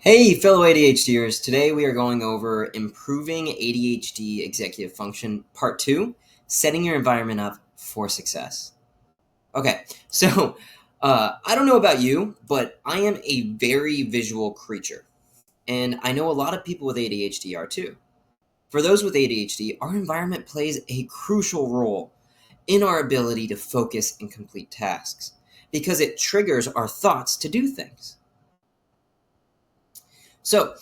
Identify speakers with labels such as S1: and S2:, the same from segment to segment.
S1: Hey, fellow ADHDers. Today we are going over improving ADHD executive function part two, setting your environment up for success. Okay, so I don't know about you, but I am a very visual creature, and I know a lot of people with ADHD are too. For those with ADHD, our environment plays a crucial role in our ability to focus and complete tasks because it triggers our thoughts to do things. So,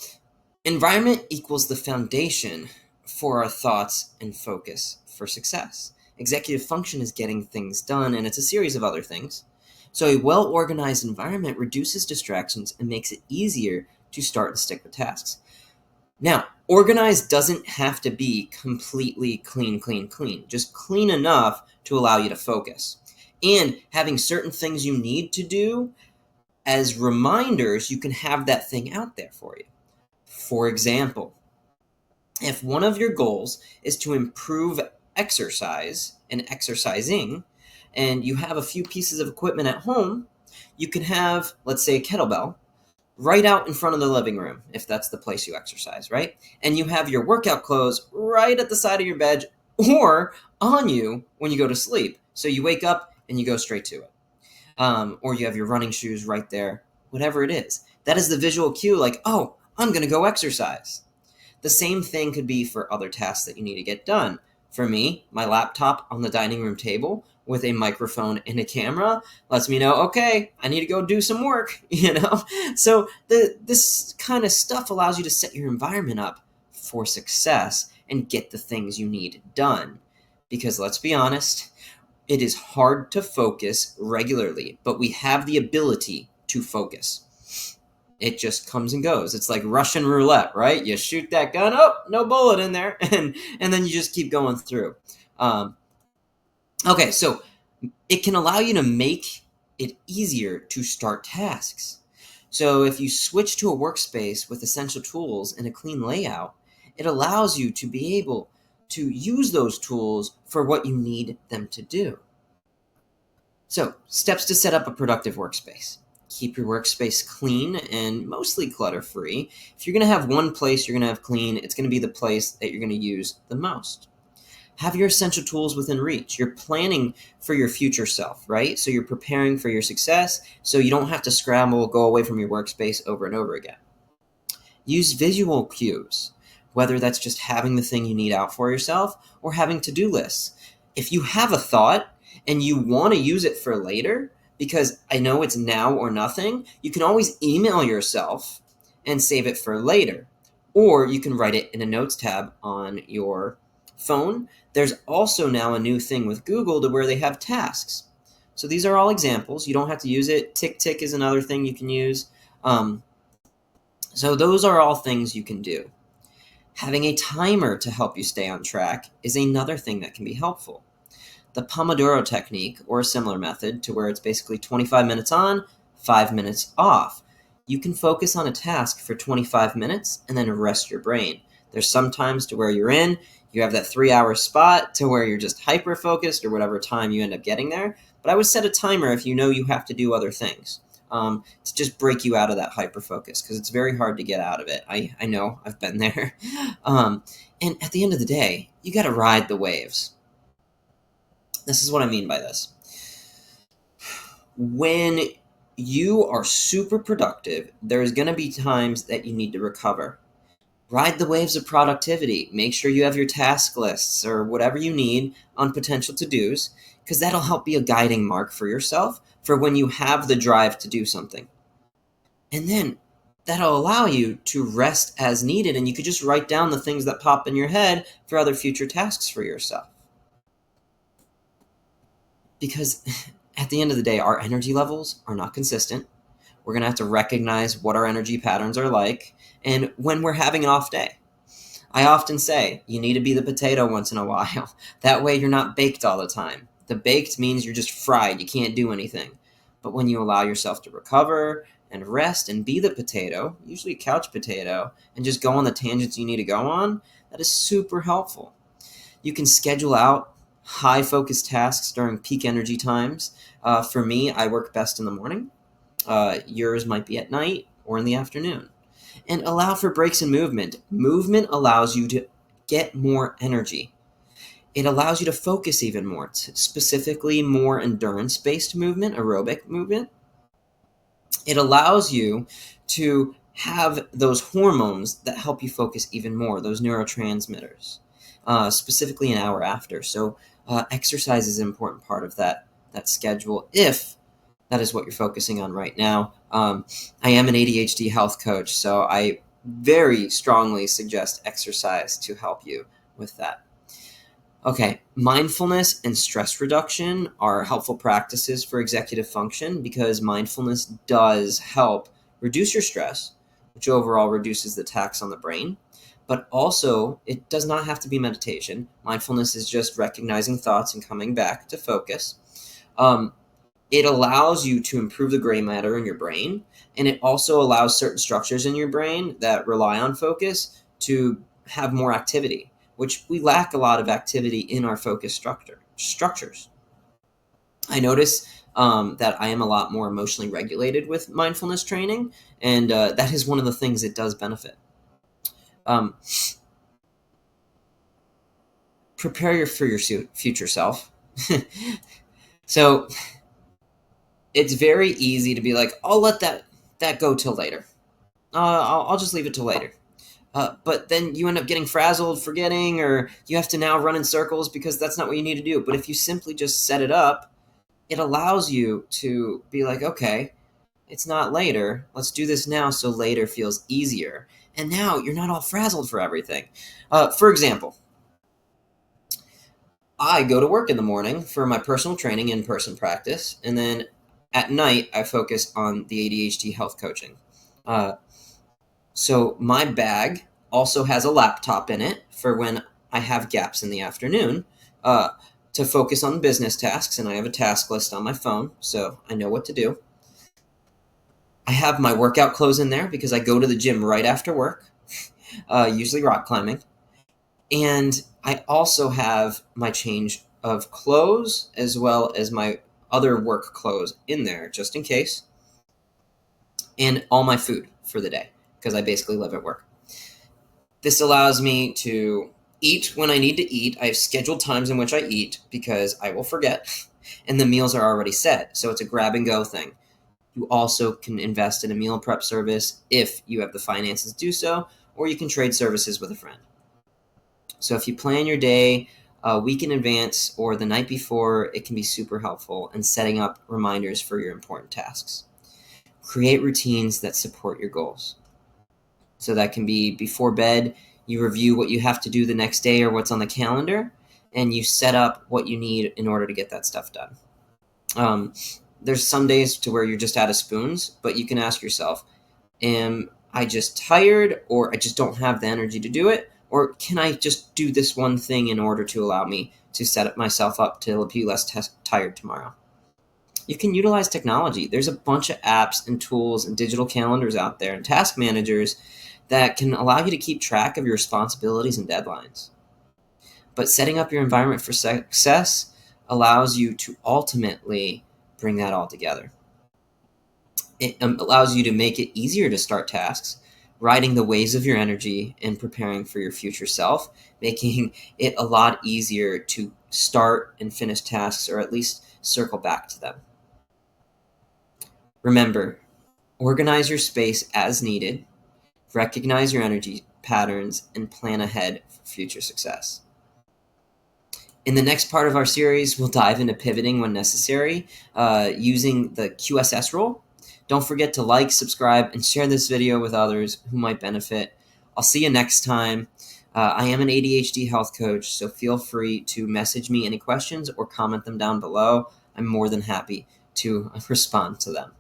S1: environment equals the foundation for our thoughts and focus for success. Executive function is getting things done, and it's a series of other things. So, a well organized environment reduces distractions and makes it easier to start and stick with tasks. Now, organized doesn't have to be completely clean, clean, clean, just clean enough to allow you to focus. And having certain things you need to do as reminders, you can have that thing out there for you. For example, if one of your goals is to improve exercise and exercising, and you have a few pieces of equipment at home, you can have, let's say, a kettlebell right out in front of the living room, if that's the place you exercise, right? And you have your workout clothes right at the side of your bed or on you when you go to sleep. So you wake up and you go straight to it. Or you have your running shoes right there, whatever it is. That is the visual cue, like, oh, I'm going to go exercise. The same thing could be for other tasks that you need to get done. For me, my laptop on the dining room table with a microphone and a camera lets me know, okay, I need to go do some work, So this kind of stuff allows you to set your environment up for success and get the things you need done. Because let's be honest, it is hard to focus regularly, but we have the ability to focus. It just comes and goes. It's like Russian roulette, right? You shoot that gun, oh, no bullet in there, and then you just keep going through. Okay, so it can allow you to make it easier to start tasks. So if you switch to a workspace with essential tools and a clean layout, it allows you to be able to use those tools for what you need them to do. So, steps to set up a productive workspace. Keep your workspace clean and mostly clutter free. If you're going to have one place you're going to have clean, it's going to be the place that you're going to use the most. Have your essential tools within reach. You're planning for your future self, right? So you're preparing for your success so you don't have to scramble, go away from your workspace over and over again. Use visual cues, whether that's just having the thing you need out for yourself or having to-do lists. If you have a thought and you want to use it for later, because I know it's now or nothing, you can always email yourself and save it for later. Or you can write it in a notes tab on your phone. There's also now a new thing with Google to where they have tasks. So these are all examples. You don't have to use it. TickTick is another thing you can use. So those are all things you can do. Having a timer to help you stay on track is another thing that can be helpful. The Pomodoro technique, or a similar method, to where it's basically 25 minutes on, 5 minutes off. You can focus on a task for 25 minutes and then rest your brain. There's some times to where you have that 3-hour spot to where you're just hyper-focused or whatever time you end up getting there. But I would set a timer if you know you have to do other things. To just break you out of that hyper-focus, because it's very hard to get out of it. I know, I've been there. And at the end of the day, you got to ride the waves. This is what I mean by this. When you are super productive, there's going to be times that you need to recover. Ride the waves of productivity. Make sure you have your task lists or whatever you need on potential to-dos, because that'll help be a guiding mark for yourself for when you have the drive to do something. And then that'll allow you to rest as needed, and you could just write down the things that pop in your head for other future tasks for yourself. Because at the end of the day, our energy levels are not consistent. We're going to have to recognize what our energy patterns are like and when we're having an off day. I often say you need to be the potato once in a while. That way you're not baked all the time. The baked means you're just fried. You can't do anything. But when you allow yourself to recover and rest and be the potato, usually a couch potato, and just go on the tangents you need to go on, that is super helpful. You can schedule out high focus tasks during peak energy times. For me, I work best in the morning. Yours might be at night or in the afternoon. And allow for breaks in movement. Movement allows you to get more energy. It allows you to focus even more, specifically more endurance-based movement, aerobic movement. It allows you to have those hormones that help you focus even more, those neurotransmitters, specifically an hour after. So exercise is an important part of that schedule if that is what you're focusing on right now. I am an ADHD health coach, so I very strongly suggest exercise to help you with that. Okay, mindfulness and stress reduction are helpful practices for executive function because mindfulness does help reduce your stress, which overall reduces the tax on the brain. But also, it does not have to be meditation. Mindfulness is just recognizing thoughts and coming back to focus. It allows you to improve the gray matter in your brain, and it also allows certain structures in your brain that rely on focus to have more activity, which we lack a lot of activity in our focus structures. I notice that I am a lot more emotionally regulated with mindfulness training, and that is one of the things it does benefit. Prepare for your future self. So it's very easy to be like, I'll let that go till later. I'll just leave it till later. But then you end up getting frazzled, forgetting, or you have to now run in circles because that's not what you need to do. But if you simply just set it up, it allows you to be like, okay, it's not later. Let's do this now so later feels easier. And now you're not all frazzled for everything. For example, I go to work in the morning for my personal training in-person practice, and then at night I focus on the ADHD health coaching. So my bag also has a laptop in it for when I have gaps in the afternoon to focus on business tasks, and I have a task list on my phone, so I know what to do. I have my workout clothes in there because I go to the gym right after work, usually rock climbing. And I also have my change of clothes as well as my other work clothes in there just in case, and all my food for the day because I basically live at work. This allows me to eat when I need to eat. I have scheduled times in which I eat because I will forget, and the meals are already set. So it's a grab and go thing. You also can invest in a meal prep service if you have the finances to do so, or you can trade services with a friend. So if you plan your day a week in advance or the night before, it can be super helpful in setting up reminders for your important tasks. Create routines that support your goals. So that can be before bed, you review what you have to do the next day or what's on the calendar, and you set up what you need in order to get that stuff done. There's some days to where you're just out of spoons, but you can ask yourself, am I just tired, or I just don't have the energy to do it? Or can I just do this one thing in order to allow me to set myself up to be less tired tomorrow? You can utilize technology. There's a bunch of apps and tools and digital calendars out there and task managers that can allow you to keep track of your responsibilities and deadlines. But setting up your environment for success allows you to ultimately bring that all together. It allows you to make it easier to start tasks, riding the waves of your energy and preparing for your future self, making it a lot easier to start and finish tasks or at least circle back to them. Remember, organize your space as needed, recognize your energy patterns, and plan ahead for future success. In the next part of our series, we'll dive into pivoting when necessary using the QSS rule. Don't forget to like, subscribe, and share this video with others who might benefit. I'll see you next time. I am an ADHD health coach, so feel free to message me any questions or comment them down below. I'm more than happy to respond to them.